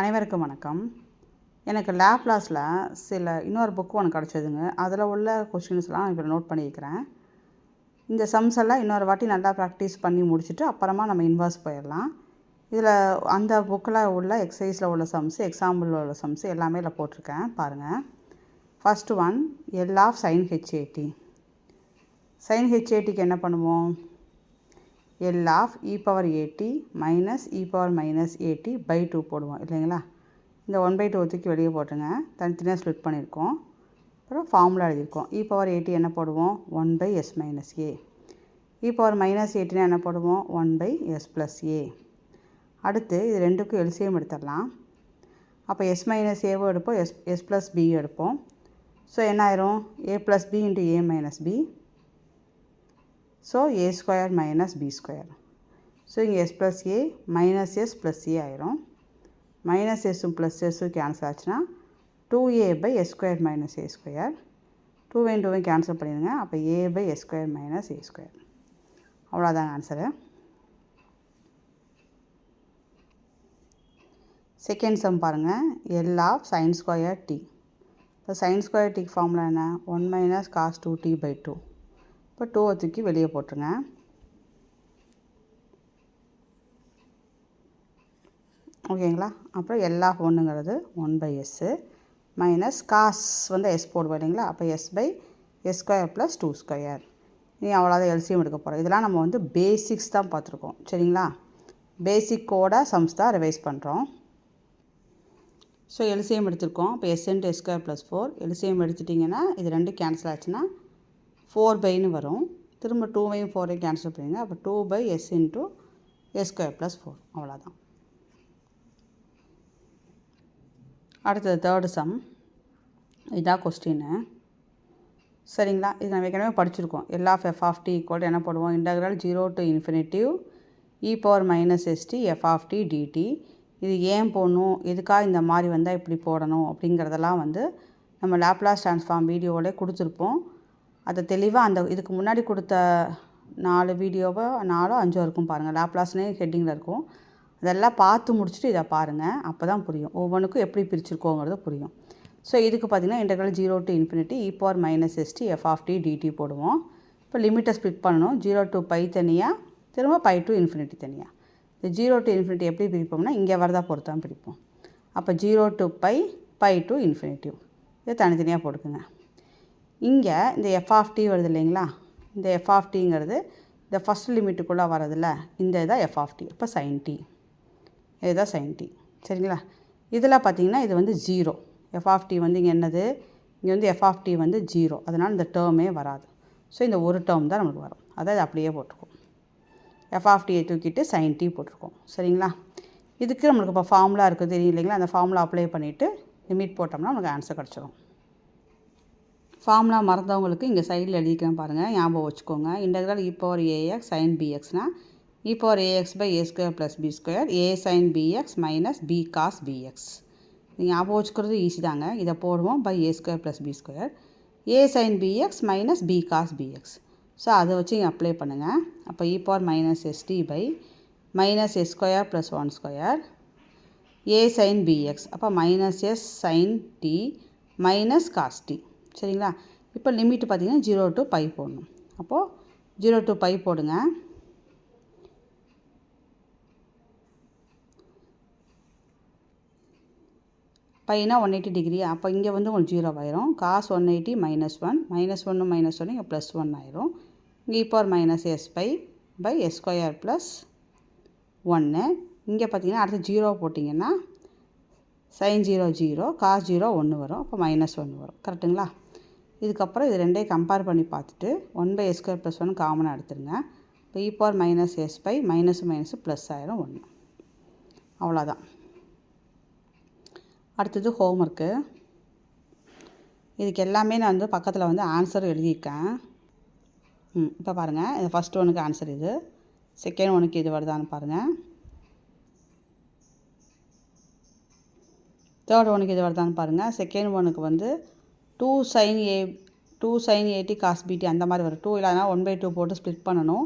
அனைவருக்கும் வணக்கம். எனக்கு லேப்லாஸில் இன்னொரு புக்கு ஒன்று கிடச்சிதுங்க. அதில் உள்ள கொஷின்ஸ்லாம் இப்போ நோட் பண்ணியிருக்கிறேன். இந்த சம்ஸ் எல்லாம் இன்னொரு வாட்டி நல்லா ப்ராக்டிஸ் பண்ணி முடிச்சுட்டு அப்புறமா நம்ம இன்வர்ஸ் போயிடலாம். இதில் அந்த புக்கில் உள்ள எக்ஸசைஸில் உள்ள சம்ஸு, எக்ஸாம்பிளில் உள்ள சம்ஸு எல்லாமே இதில் போட்டிருக்கேன் பாருங்கள். First one, L of sine H A T. Sine ஹெச்ஏடிக்கு என்ன பண்ணுவோம்? L of E power A T minus E power minus A T by 2 போடுவோம் இல்லைங்களா? இந்த 1/2 தூக்கி வெளியே போட்டுங்க. தனித்தனியாக ஸ்ப்ளிட் பண்ணியிருக்கோம். அப்புறம் ஃபார்முலா எழுதியிருக்கோம். இ பவர் ஏடி என்ன போடுவோம்? 1/s மைனஸ் ஏ. இ பவர் மைனஸ் ஏடினா என்ன போடுவோம்? 1/s plus A. அடுத்து இது ரெண்டுக்கும் எல்சிஎம் எடுத்துடலாம். அப்போ எஸ் மைனஸ் ஏவும் எடுப்போம், எஸ் ப்ளஸ் பி எடுப்போம். ஸோ என்ன ஆயிரும்? A plus b into a minus b. So a square minus b square. So இங்கே s plus a minus s plus a ஆயிரும். மைனஸ் எஸ்ஸும் ப்ளஸ் எஸ்ஸும் கேன்சல் ஆச்சுன்னா 2a by s square minus a square. 2 cancel பண்ணிடுங்க. அப்போ a by s square minus a square. அவ்வளோதாங்க answer. Second sum பாருங்கள். L of sine square t. இப்போ sine square டிக்கு ஃபார்முலா என்ன? 1 மைனஸ் காஸ் 2t பை 2. இப்போ 2 தூக்கி வெளியே போட்டுருங்க. ஓகேங்களா? அப்புறம் எல் ஆஃப் 1ங்கிறது 1/s மைனஸ் காஸ் எஸ் போடுவோம் இல்லைங்களா? அப்போ s by s square plus 2 square. நீ அவ்வளோதான் எல்சிஎம் எடுக்க போகிறோம். இதெல்லாம் நம்ம பேசிக்ஸ் தான் பார்த்துருக்கோம் சரிங்களா? பேசிக்கோட சம்ஸ் தான் ரிவைஸ் பண்ணுறோம். ஸோ எல்சிஎம் எடுத்திருக்கோம். இப்போ s into s square plus 4. LCM எடுத்துட்டிங்கன்னா இது ரெண்டு கேன்சல் ஆச்சுன்னா 4/ன்னு வரும். திரும்ப 2ஐயும் 4ஐயும் கேன்சல் பண்ணிடுங்க. அப்போ 2/s into s square plus 4. அவ்வளோதான். அடுத்தது தேர்டு சம். இதான் கொஸ்டின்னு சரிங்களா? இது நம்ம ஏற்கனவே படிச்சிருக்கோம். L of f of t equal என்ன போடுவோம்? Integral 0 to infinity e power minus s t f of t d t. இது ஏன் போடணும், எதுக்காக இந்த மாதிரி வந்தால் இப்படி போடணும் அப்படிங்கிறதெல்லாம் நம்ம லேப்லாஸ் ட்ரான்ஸ்ஃபார்ம் வீடியோவிலே கொடுத்துருப்போம். அதை தெளிவாக இதுக்கு முன்னாடி கொடுத்த 4 வீடியோவோ 4 5 இருக்கும் பாருங்கள். லேப்லாஸ்னே ஹெட்டிங்கில் இருக்கும். அதெல்லாம் பார்த்து முடிச்சுட்டு இதை பாருங்கள். அப்போ தான் புரியும். ஒவ்வொன்றுக்கும் எப்படி பிரிச்சுருக்கோங்கிறது புரியும். ஸோ இதுக்கு பார்த்திங்கன்னா integral 0 to infinity e power minus s t f of t d t போடுவோம். இப்போ லிமிட்டை ஸ்ப்ளிட் பண்ணணும். 0 to பை தனியாக, திரும்ப பை டு இன்ஃபினிட்டி தனியாக. இந்த 0 to இன்ஃபினிட்டி எப்படி பிரிப்போம்னா இங்கே வரதா பொறுத்து தான் பிரிப்போம். அப்போ 0 to pi, pi to infinity. இதை தனித்தனியாக போட்டுக்குங்க. இங்கே இந்த எஃப் ஆஃப் டி வருது இல்லைங்களா? இந்த எஃப் ஆஃப் டிங்கிறது இந்த ஃபஸ்ட் லிமிட்டுக்குள்ளே வரதில்ல, இந்த இதான் எஃப் ஆஃப் டி. இப்போ சைன் டி, இதுதான் சைன் டி சரிங்களா? இதில் பார்த்திங்கன்னா இது 0. எஃப் ஆஃப் டி இங்கே என்னது? இங்கே எஃப் ஆஃப் டி 0. அதனால் இந்த டேர்மே வராது. ஸோ இந்த ஒரு டேர்ம் தான் நமக்கு வரும். அதாவது அப்படியே போட்டிருக்கோம். எஃப் ஆஃப் டியை தூக்கிட்டு சைன் டி போட்டிருக்கோம் சரிங்களா? இதுக்கு நம்மளுக்கு இப்போ ஃபார்முலா இருக்குது தெரியும் இல்லைங்களா? அந்த ஃபார்முலா அப்ளை பண்ணிவிட்டு லிமிட் போட்டோம்னா நமக்கு ஆன்சர் கிடச்சிரும். ஃபார்முலா மறந்தவங்களுக்கு இங்கே சைடில் எழுதிக்கிறேன் பாருங்கள், ஞாபகம் வச்சுக்கோங்க. Integral e power ax sine பிஎக்ஸ்னா e power ax by a square plus b square a sine bx minus b cos bx. நீங்கள் ஞாபகம் வச்சுக்கிறது ஈஸி தாங்க. இதை போடுவோம் by a square plus b square a sine bx minus b cos bx. So அதை வச்சு இங்கே apply பண்ணுங்கள். அப்போ e power minus st by minus s square plus 1 square a sine bx. அப்போ minus S sign t minus cos t சரிங்களா? இப்போ limit பார்த்திங்கன்னா 0 to by போடணும். அப்போது 0 to பை போடுங்க. பைனா 180 டிகிரி. அப்போ இங்கே உங்களுக்கு 0 ஆயிரும். காஸ் 180 மைனஸ் 1 மைனஸ் 1 மைனஸ் 1 இங்கே ப்ளஸ் 1 ஆயிரும். இங்கே e power minus s by by s square plus 1. இங்கே பார்த்தீங்கன்னா அடுத்து 0 போட்டிங்கன்னா சைன் 0 0 காஸ் 0 1 வரும். அப்போ மைனஸ் 1 வரும். கரெக்டுங்களா? இதுக்கப்புறம் இது ரெண்டையும் கம்பேர் பண்ணி பார்த்துட்டு 1/s ஸ்கொயர் ப்ளஸ் 1 காமனாக எடுத்துருங்க. இப்போ e power minus s by minus minus plus ஆயிரும் 1. அவ்வளோதான். அடுத்தது ஹோம்ஒர்க்கு. இதுக்கு எல்லாமே நான் பக்கத்தில் ஆன்சர் எழுதியிருக்கேன். இப்போ பாருங்கள், இது ஃபஸ்ட் ஒனுக்கு ஆன்சர் இது, செகண்ட் ஒனுக்கு இது வருதான்னு பாருங்கள், தேர்ட் ஒனுக்கு இது வருதான்னு பாருங்கள். செகண்ட் ஒனுக்கு 2 sin ஏடி காஸ் பிடி அந்த மாதிரி வரும். 2 இல்லைனா 1/2 போட்டு ஸ்ப்ளிட் பண்ணணும்.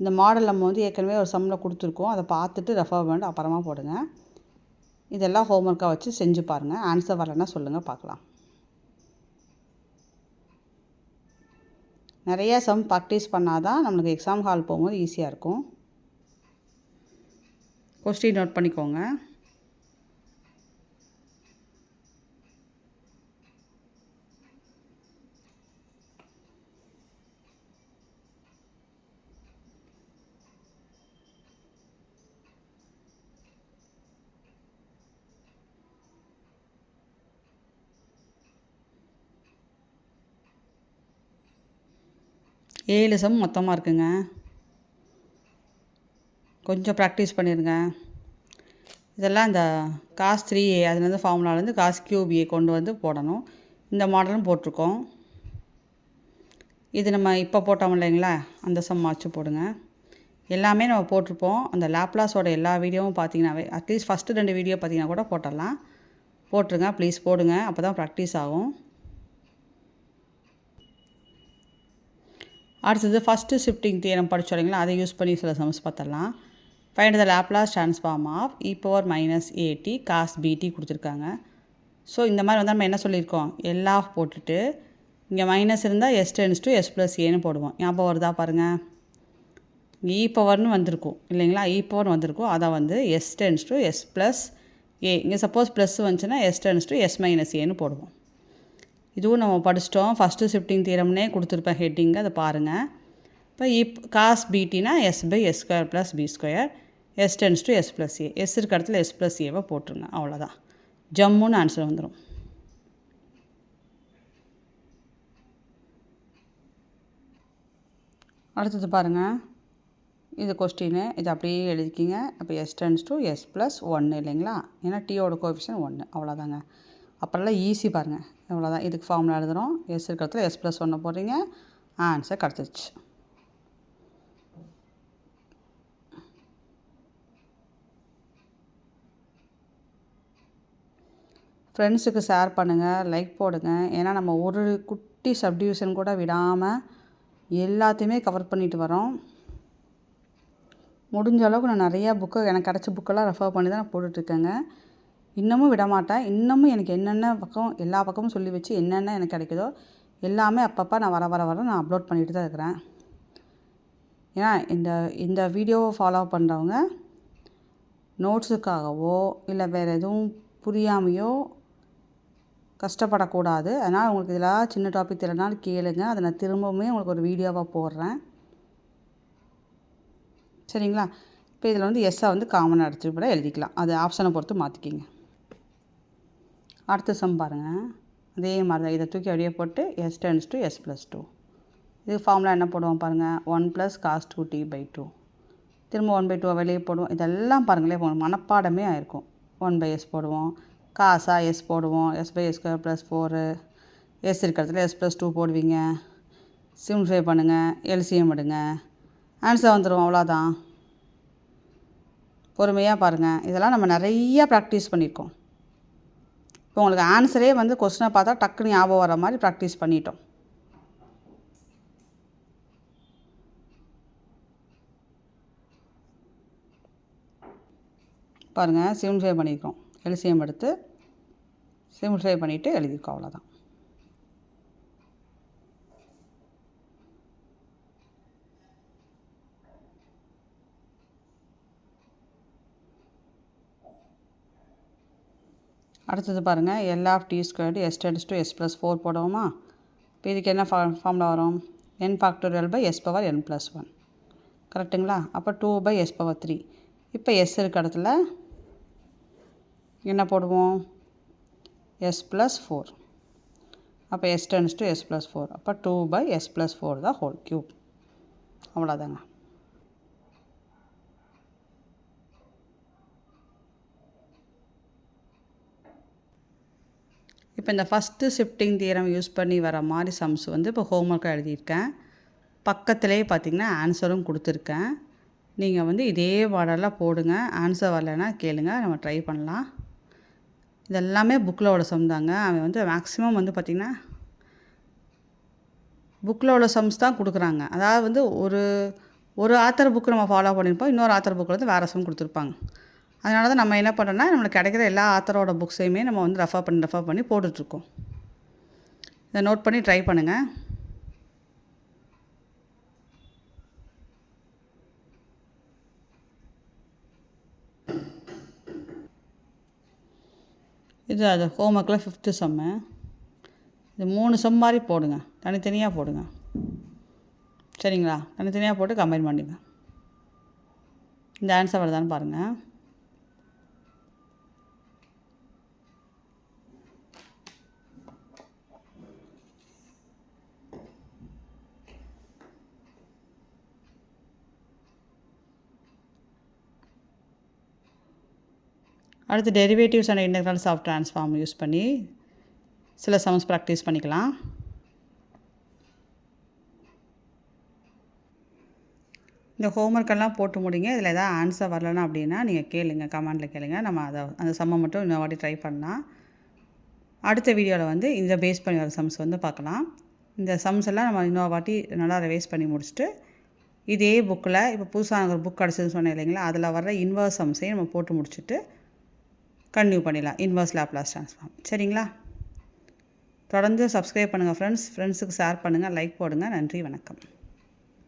இந்த மாடல் நம்ம ஏற்கனவே ஒரு சம்மில் கொடுத்துருக்கோம். அதை பார்த்துட்டு ரெஃபர் பண்ணிட்டு அப்புறமா போடுங்க. இதெல்லாம் ஹோம்ஒர்க்காக வச்சு செஞ்சு பாருங்கள். ஆன்சர் வரலைன்னா சொல்லுங்கள் பார்க்கலாம். நிறையா சம் ப்ராக்டிஸ் பண்ணால் தான் நம்மளுக்கு எக்ஸாம் ஹால் போகும்போது ஈஸியாக இருக்கும். கொஸ்டின் நோட் பண்ணிக்கோங்க. ஏழு சம் மொத்தமாக இருக்குங்க. கொஞ்சம் ப்ராக்டிஸ் பண்ணிடுங்க. இதெல்லாம் இந்த காஸ் 3a அதுலேருந்து ஃபார்முலாலேருந்து காஸ் கியூப் a கொண்டு வந்து போடணும். இந்த மாடலும் போட்டிருக்கோம். இது நம்ம இப்போ போட்டோம் இல்லைங்களா, அந்த சம் வச்சு போடுங்க. எல்லாமே நம்ம போட்டிருப்போம். அந்த லாப்லாஸோட எல்லா வீடியோவும் பார்த்தீங்கன்னாவே அட்லீஸ்ட் ஃபஸ்ட்டு 2 வீடியோ பார்த்தீங்கன்னா கூட போட்டுடலாம். போட்டுருங்க ப்ளீஸ், போடுங்க. அப்போ தான் ப்ராக்டிஸ் ஆகும். அடுத்தது ஃபஸ்ட்டு ஷிஃப்டிங் தியரம் படிச்சோம் இல்லைங்களா, அதை யூஸ் பண்ணி சில சம்ஸ் பார்த்துடலாம். Find the Laplace transform of e⁻−at cos bt கொடுத்துருக்காங்க. ஸோ இந்த மாதிரி வந்து நம்ம என்ன சொல்லியிருக்கோம், எல்லா போட்டுட்டு இங்கே மைனஸ் இருந்தால் s → s+aன்னு போடுவோம். ஞாபகம் வருதா பாருங்கள். இங்கே e⁻ வந்திருக்கும் இல்லைங்களா, e⁻ வந்திருக்கும். அதை வந்து s → s+a. இங்கே சப்போஸ் ப்ளஸ் வந்துச்சுன்னா s → s−aன்னு போடுவோம். இதுவும் நம்ம படிச்சிட்டோம். ஃபஸ்ட்டு ஷிஃப்டிங் தியரம்னே கொடுத்துருப்பேன் ஹெட்டிங்கு, அதை பாருங்கள். இப்போ cos பிடினா s/s² + b², s → s+a. s இருக்க இடத்துல s+aவை போட்டுருங்க. அவ்வளோதான், ஜம்முன்னு ஆன்சர் வந்துடும். அடுத்தது பாருங்கள், இது கொஸ்டின்னு, இது அப்படியே எழுதிக்கிங்க. அப்போ s → s+1 இல்லைங்களா, ஏன்னா டீயோட கோஎஃபிஷியன்ட் 1. அவ்வளோதாங்க. அப்புறம்லாம் ஈஸி பாருங்கள். அவ்வளோதான். இதுக்கு ஃபார்முலா எழுதுகிறோம். s இருக்க இடத்துல s+1 போடுறீங்க, ஆன்சர் கிடச்சிருச்சு. ஃப்ரெண்ட்ஸுக்கு ஷேர் பண்ணுங்கள், லைக் போடுங்க. ஏன்னா நம்ம ஒரு குட்டி சப்டிவிஷன் கூட விடாமல் எல்லாத்தையுமே கவர் பண்ணிட்டு வரோம். முடிஞ்ச அளவுக்கு நான் நிறையா எனக்கு கிடச்ச புக்கெல்லாம் ரெஃபர் பண்ணி தான் நான் போட்டுட்ருக்கேங்க. இன்னமும் விடமாட்டேன். இன்னமும் எனக்கு என்னென்ன பக்கம் எல்லா பக்கமும் சொல்லி வச்சு என்னென்ன எனக்கு கிடைக்குதோ எல்லாமே அப்பப்போ நான் வர நான் அப்லோட் பண்ணிட்டு தான் இருக்கிறேன். ஏன்னா இந்த வீடியோவை ஃபாலோ பண்ணுறவங்க நோட்ஸுக்காகவோ இல்லை வேறு எதுவும் புரியாமையோ கஷ்டப்படக்கூடாது. அதனால் உங்களுக்கு இதில் சின்ன டாபிக் தெரியலனாலும் கேளுங்க, அதை நான் திரும்பவுமே உங்களுக்கு ஒரு வீடியோவாக போடுறேன். சரிங்களா. இப்போ இதில் வந்து எஸ்ஸை வந்து காமனாக எடுத்துகிட்டு கூட எழுதிக்கலாம். அது ஆப்ஷனை பொறுத்து மாற்றிக்கிங்க. அடுத்த சம் பாருங்கள், அதே மாதிரி தான். இதை தூக்கி அப்படியே போட்டு s → s+2. இது ஃபார்முலா என்ன போடுவோம் பாருங்கள், 1 + cos 2t/2. திரும்ப 1/2 வெளியே போடுவோம். இதெல்லாம் பாருங்களேன், மனப்பாடமே ஆயிருக்கும். 1/s போடுவோம், காசா s போடுவோம், s/s² + 4, s இருக்கிறதுல s+2 போடுவீங்க. சிம்பிளிஃபை பண்ணுங்கள், எல்சிஎம் எடுங்க, ஆன்சர் வந்துடும். அவ்வளோதான். பொறுமையாக பாருங்கள். இதெல்லாம் நம்ம நிறையா ப்ராக்டிஸ் பண்ணியிருக்கோம். இப்போ உங்களுக்கு ஆன்சரே வந்து கொஸ்டினை பார்த்தா டக்குன்னு ஞாபகம் வர மாதிரி ப்ராக்டிஸ் பண்ணிட்டோம். பாருங்கள், சிம்பிளிஃபை பண்ணியிருக்கோம். எல்சிஎம் எடுத்து சிம்பிளிஃபை பண்ணிவிட்டு எழுதியிருக்கோம். அவ்வளோதான். அடுத்தது பாருங்கள், l(t²) s → s+4 போடுவோமா. இப்போ இதுக்கு என்ன ஃபார்முலா வரும், n⁴/n+1 கரெக்டுங்களா. அப்போ 2/s⁻3. இப்போ s இருக்க இடத்துல என்ன போடுவோம், s+4. அப்போ s → s+4. அப்போ 2/s+4 அவ்வளோதாங்க. இப்போ இந்த ஃபஸ்ட்டு ஷிஃப்டிங் தியரம் யூஸ் பண்ணி வர மாதிரி சம்ஸ் வந்து இப்போ ஹோம்ஒர்க்காக எழுதியிருக்கேன். பக்கத்துலேயே பார்த்திங்கன்னா ஆன்சரும் கொடுத்துருக்கேன். நீங்கள் வந்து இதே மாடலில் போடுங்க. ஆன்சர் வரலைன்னா கேளுங்க, நம்ம ட்ரை பண்ணலாம். இதெல்லாமே புக்கில் உள்ள சம் தாங்க. அவன் வந்து மேக்ஸிமம் வந்து பார்த்திங்கன்னா புக்கில் உள்ள சம்ஸ் தான் கொடுக்குறாங்க. அதாவது வந்து ஒரு ஆத்தர் புக்கு நம்ம ஃபாலோ பண்ணியிருப்போம், இன்னொரு ஆத்தர் புக்கில் வந்து வேறு சம் கொடுத்துருப்பாங்க. அதனால தான் நம்ம என்ன பண்ணுறோன்னா நம்மளுக்கு கிடைக்கிற எல்லா ஆத்தரோட புக்ஸையுமே நம்ம வந்து ரெஃபர் பண்ணி போட்டுட்ருக்கோம். இதை நோட் பண்ணி ட்ரை பண்ணுங்கள். இது அது ஹோம்ஒர்க்கில் 5th சம்மு. இது 3 சம் மாதிரி போடுங்க, தனித்தனியாக போடுங்க. சரிங்களா? தனித்தனியாக போட்டு கம்பைன் பண்ணிங்க. இந்த ஆன்சர் வருதான்னு பாருங்கள். அடுத்து derivatives and integrals of transform use பண்ணி சில சம்ஸ் ப்ராக்டிஸ் பண்ணிக்கலாம். இந்த ஹோம்ஒர்க்கெல்லாம் போட்டு முடிங்க. இதில் எதாவது ஆன்சர் வரலன்னா அப்படின்னா நீங்கள் கேளுங்க, கமெண்டில் கேளுங்க. நம்ம அந்த சம்மை மட்டும் இன்னொரு வாட்டி ட்ரை பண்ணலாம். அடுத்த வீடியோவில் வந்து இதை பேஸ் பண்ணி வர சம்ஸ் வந்து பார்க்கலாம். இந்த சம்ஸ் எல்லாம் நம்ம இன்னொரு வாட்டி நல்லா ரிவைஸ் பண்ணி முடிச்சுட்டு இதே புக்கில் இப்போ புதுசாக ஒரு புக் கிடச்சதுன்னு சொன்னேன் இல்லைங்களா, அதில் வர்ற இன்வர்ஸ் சம்ஸையும் நம்ம போட்டு முடிச்சுட்டு கன்டினியூ பண்ணிடலாம். Inverse Laplace transform. சரிங்களா? தொடர்ந்து சப்ஸ்கிரைப் பண்ணுங்கள் ஃப்ரெண்ட்ஸுக்கு ஷேர் பண்ணுங்கள், லைக் போடுங்க. நன்றி, வணக்கம்.